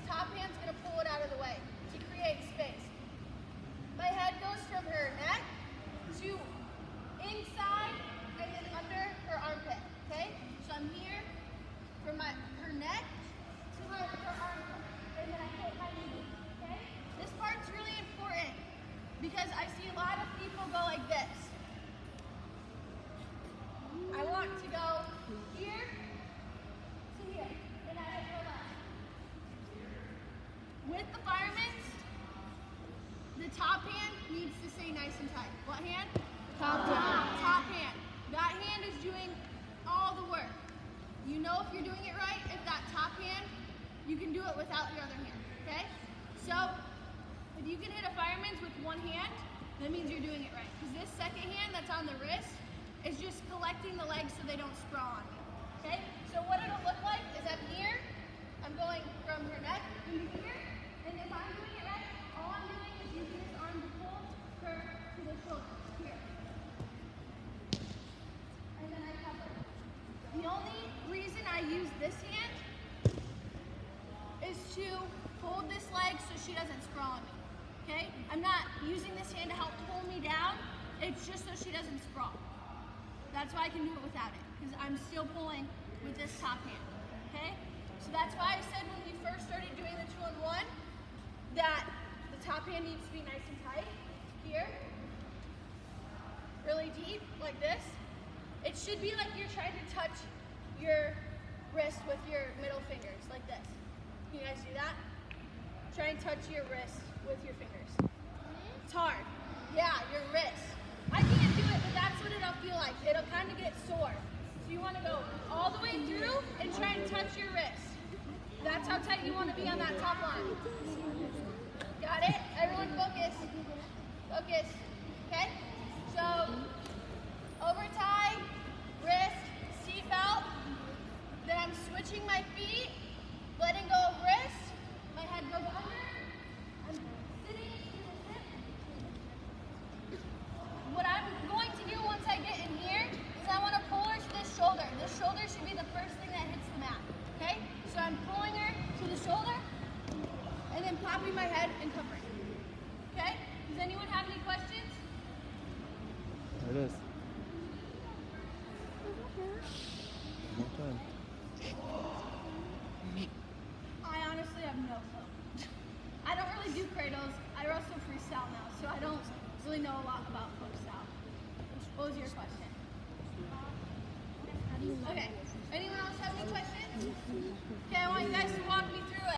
top hand's gonna pull it out of the way to create space. My head goes from her neck to inside and then under her armpit, okay? So I'm here from her neck to her armpit, and then I hit my knee, okay? This part's really important because I see a lot of people go like this. I want to go here to here, and I hit her left. With the fireman's, the top hand needs to stay nice and tight. What hand? Top hand. That hand is doing all the work. You know if you're doing it right, if that top hand, you can do it without your other hand, okay? So, if you can hit a fireman's with one hand, that means you're doing it right. Because this second hand that's on the wrist is just collecting the legs so they don't sprawl on you, okay? So what it'll look like is I'm here, I'm going from her neck into here, and if I'm doing it right, all I'm doing is using this arm to pull her to the shoulder, here. And then I cover. The only reason I use this hand is to hold this leg so she doesn't sprawl on me, okay? I'm not using this hand to help pull me down, it's just so she doesn't sprawl. That's why I can do it without it, because I'm still pulling with this top hand, okay? So that's why I said when we first started doing the 2-on-1 that the top hand needs to be nice and tight, here, really deep, like this. It should be like you're trying to touch your wrist with your middle fingers, like this. Can you guys do that? Try and touch your wrist with your fingers. It's hard. Yeah, your wrist. I can't do it, but that's what it'll feel like. It'll kind of get sore. So you want to go all the way through and try and touch your wrist. That's how tight you want to be on that top line. Got it? Everyone focus. Focus. Okay? So, over tie, wrist, seat belt. Then I'm switching my feet, letting go of wrist. My head goes under. I'm sitting to the hip. What I'm going to do once I get in here is I want to pull her to this shoulder. This shoulder should be the first thing that hits the mat. Okay? So I'm pulling her to the shoulder and then popping my head and covering. Okay? Does anyone have any questions? There it is. One more time. I honestly have no clue. I don't really do cradles. I wrestle freestyle now, so I don't really know a lot about folk style. What was your question? Okay. Anyone else have any questions? Okay, I want you guys to walk me through it.